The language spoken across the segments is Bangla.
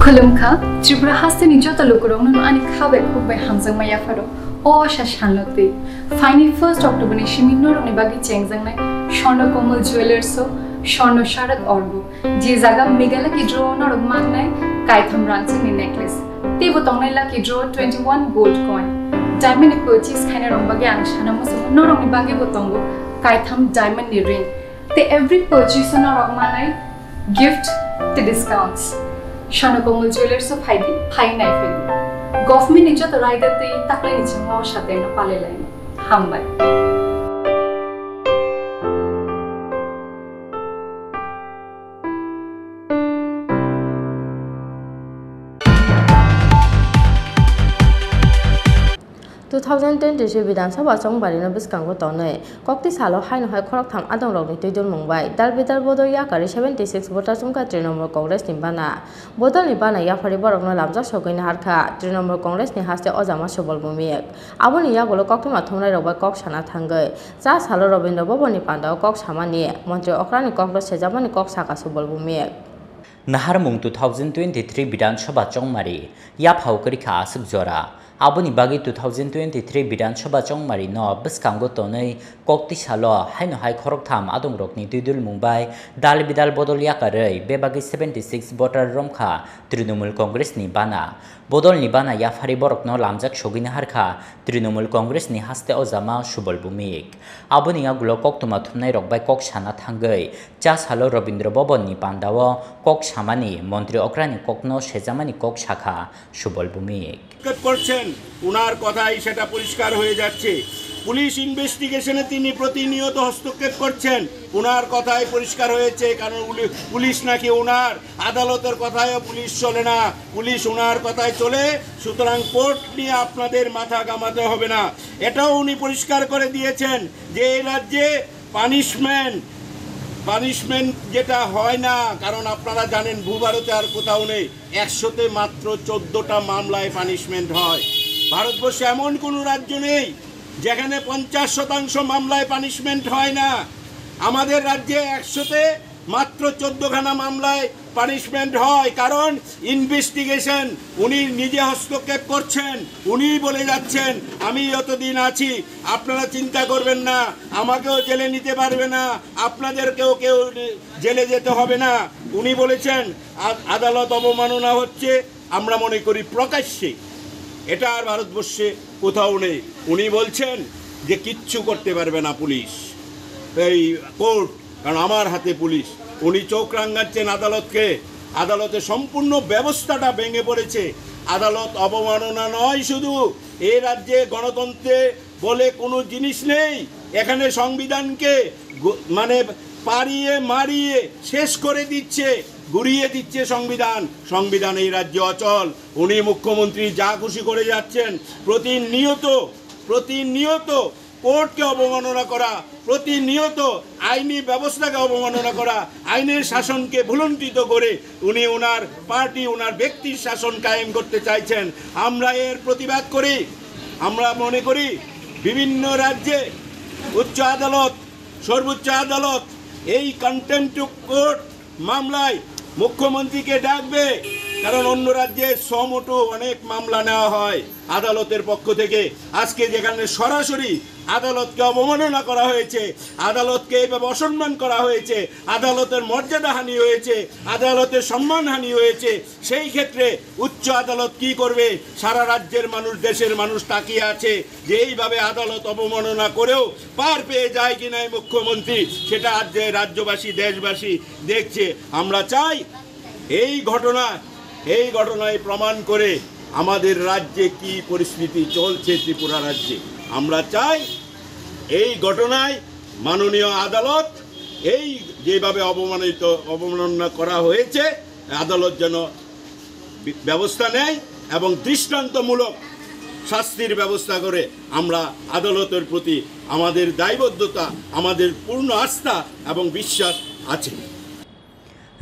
खुलुमखा त्रिपुरा हास्तेनि जत लोकरंनो आनि खाबे खुबे हामजों माया फारो अशा शानलते फाइनि 1 अक्टोबरनि सिमिनो रंनि बागि चेंजंनाय स्वर्णकमल ज्वेलार्सो स्वर्ण शारद अर्गो जे जागा मेगाला की ड्र नरक माननाय कायथम रांचनि नेकलेस तेबो तंनायला की ड्र 21 गोल्ड कॉइन डायमंड पर्चेस खाने रंग बागि आं शानामसो नरंनि बागि बोतंगो कायथम डायमंड नि रिंग ते एवरी पर्चेस नरक माननाय गिफ्ट ते डिस्काउंट्स স্বর্ণকমল জুয়েলার্সও ফাই নাই ফেলি গভর্নমেন্ট নিজ তো রাইদাতে তাকলে নিচে মর সাথে না পালে লাইন হামবাই 2023 विधानसभा चंबारिनो बिस्कांगो तोनै कक्ति सालो हाइन हाय खरक थाम आदं रगनि तैदुल मंबाय दालबेदार बदल याकारि 76 भोटार चुमका तृणमूल कांग्रेस नि बाना बदल नि बाना याफारि बरकनो लामजा सगैनि हारखा तृणमूल कांग्रेस नि हास्ते अजामा सबल बुमियक आबोनि यागोलो कक्तिमा थंनाय रबाय कक साना थांगै जा सालो रविन्द्र भवननि पान्दाव कक सामानि मन्त्री अक्रानि कक्र सेजामानि कक साका सबल बुमियक नाहार मुंग 2023 विधानसभा चंमारी या फावकरिखा आसुक जरा आबोनि बागि 2023 विधानसभा चंमारी न बिस्कांगो तोनै कक्ति सालो हाइन हाय खरकथाम आदं रकनि दुइदुल मुंबाय दाल बिदाल बदल याकारै बेबागि 76 भोटार रमखा तृणमूल कांग्रेस नि बाना बदल नि बाना याफारि बरकनो लामजाक सगिनि हारखा तृणमूल कांग्रेस नि हास्ते अजामा सुबल बुमिक आबोनि आगुलो कक्तमा थुमनाय रकबाय कक साना थांगै चा सालो रविन्द्र भवन नि पान्दाव कक सामानि मन्त्री अक्रानि ककनो सेजामानि कक शाखा सुबल बुमिक করছেন উনার কথাই সেটা পরিষ্কার হয়ে যাচ্ছে পুলিশ ইনভেস্টিগেশনে তিনি প্রতিনিয়ত হস্তক্ষেপ করছেন উনার কথাই পরিষ্কার হয়েছে কারণ পুলিশ নাকি উনার আদালতের কথায়ও পুলিশ চলে না পুলিশ উনার কথাই চলে সুতরাং কোর্ট নিয়ে আপনাদের মাথা ঘামাতে হবে না এটাও উনি পরিষ্কার করে দিয়েছেন যে এই রাজ্যে পানিশমেন্ট যেটা হয় না কারণ আপনারা জানেন ভূভারতে আর কোথাও নেই 100তে মাত্র 14টা মামলায় পানিশমেন্ট হয় ভারতবর্ষে এমন কোনো রাজ্য নেই যেখানে 50% মামলায় পানিশমেন্ট হয় না আমাদের রাজ্যে 100তে মাত্র 14খানা মামলায় পানিশমেন্ট হয় কারণ ইনভেস্টিগেশন উনি নিজে হস্তক্ষেপ করছেন উনি বলে যাচ্ছেন আমি যতদিন আছি আপনারা চিন্তা করবেন না আমাকেও জেলে নিতে পারবে না আপনাদেরকেও কেউ জেলে যেতে হবে না উনি বলেছেন আদালত অবমাননা হচ্ছে আমরা মনে করি প্রকাশ্যে এটা আর ভারতবর্ষে কোথাও নেই উনি বলছেন যে কিচ্ছু করতে পারবে না পুলিশ এই কোর্ট কারণ আমার হাতে পুলিশ উনি চোখ রাঙাচ্ছেন আদালতকে আদালতে সম্পূর্ণ ব্যবস্থাটা ভেঙে পড়েছে আদালত অবমাননা নয় শুধু এই রাজ্যে গণতন্ত্রে বলে কোনো জিনিস নেই এখানে সংবিধানকে মানে পারিয়ে মারিয়ে শেষ করে দিচ্ছে গুড়িয়ে দিচ্ছে সংবিধান এই রাজ্যে অচল উনি মুখ্যমন্ত্রী যা খুশি করে যাচ্ছেন প্রতিনিয়ত কোর্টকে অবমাননা করা প্রতিনিয়ত আইনি ব্যবস্থাকে অবমাননা করা আইনের শাসনকে ভুলুণ্ঠিত করে উনি ওনার পার্টি ওনার ব্যক্তির শাসন কায়েম করতে চাইছেন আমরা এর প্রতিবাদ করি আমরা মনে করি বিভিন্ন রাজ্যে উচ্চ আদালত সর্বোচ্চ আদালত এই কন্টেম্পট অফ কোর্ট মামলায় মুখ্যমন্ত্রীকে ডাকবে কারণ অন্য রাজ্যে সমটো অনেক মামলা নেওয়া হয় আদালতের পক্ষ থেকে আজকে যেখানে সরাসরি আদালতকে অবমাননা করা হয়েছে আদালতকে এইভাবে অসম্মান করা হয়েছে আদালতের মর্যাদাহানি হয়েছে আদালতের সম্মানহানি হয়েছে সেই ক্ষেত্রে উচ্চ আদালত কি করবে সারা রাজ্যের মানুষ দেশের মানুষ তাকিয়ে আছে যে এইভাবে আদালত অবমাননা করেও পার পেয়ে যায় কিনা এই মুখ্যমন্ত্রী সেটা আজ রাজ্যবাসী দেশবাসী দেখছে আমরা চাই এই ঘটনায় প্রমাণ করে আমাদের রাজ্যে কি পরিস্থিতি চলছে ত্রিপুরা রাজ্যে আমরা চাই এই ঘটনায় মাননীয় আদালত এই যেভাবে অবমাননা করা হয়েছে আদালত যেন ব্যবস্থা নেয় এবং দৃষ্টান্তমূলক শাস্তির ব্যবস্থা করে আমরা আদালতের প্রতি আমাদের দায়বদ্ধতা আমাদের পূর্ণ আস্থা এবং বিশ্বাস আছে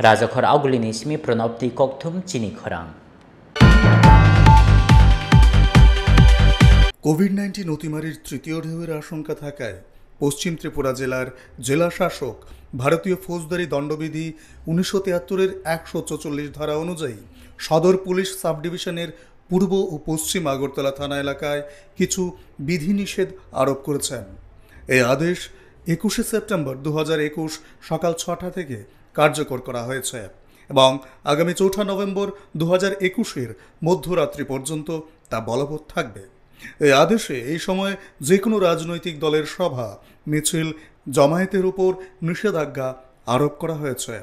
রাজখর আগুলিনি স্মি প্রণবতি ককথুম চিনি খরাং কোভিড-19 অতিমারির তৃতীয় ঢেউয়ের আশঙ্কা থাকায় পশ্চিম ত্রিপুরা জেলার জেলা শাসক ভারতীয় ফৌজদারি দণ্ডবিধি 1973-এর 144 ধারা অনুযায়ী সদর পুলিশ সাব ডিভিশনের পূর্ব ও পশ্চিম আগরতলা থানা এলাকায় কিছু বিধিনিষেধ আরোপ করেছেন। এই আদেশ 21 সেপ্টেম্বর 2021 সকাল 6টা থেকে কার্যকর করা হয়েছে এবং আগামী 4 নভেম্বর 2021-এর মধ্যরাত্রি পর্যন্ত তা বলবৎ থাকবে। এই আদেশে এই সময় যে কোনো রাজনৈতিক দলের সভা, মিছিল, জমায়েতের উপর নিষেধাজ্ঞা আরোপ করা হয়েছে।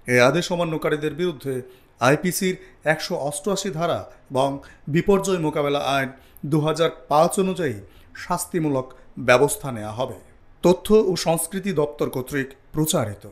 এই আদেশ অমান্যকারীদের বিরুদ্ধে আইপিসির 188 ধারা এবং বিপর্যয় মোকাবেলা আইন 2005 অনুযায়ী শাস্তিমূলক ব্যবস্থা নেওয়া হবে। তথ্য ও সংস্কৃতি দপ্তর কর্তৃক প্রচারিত।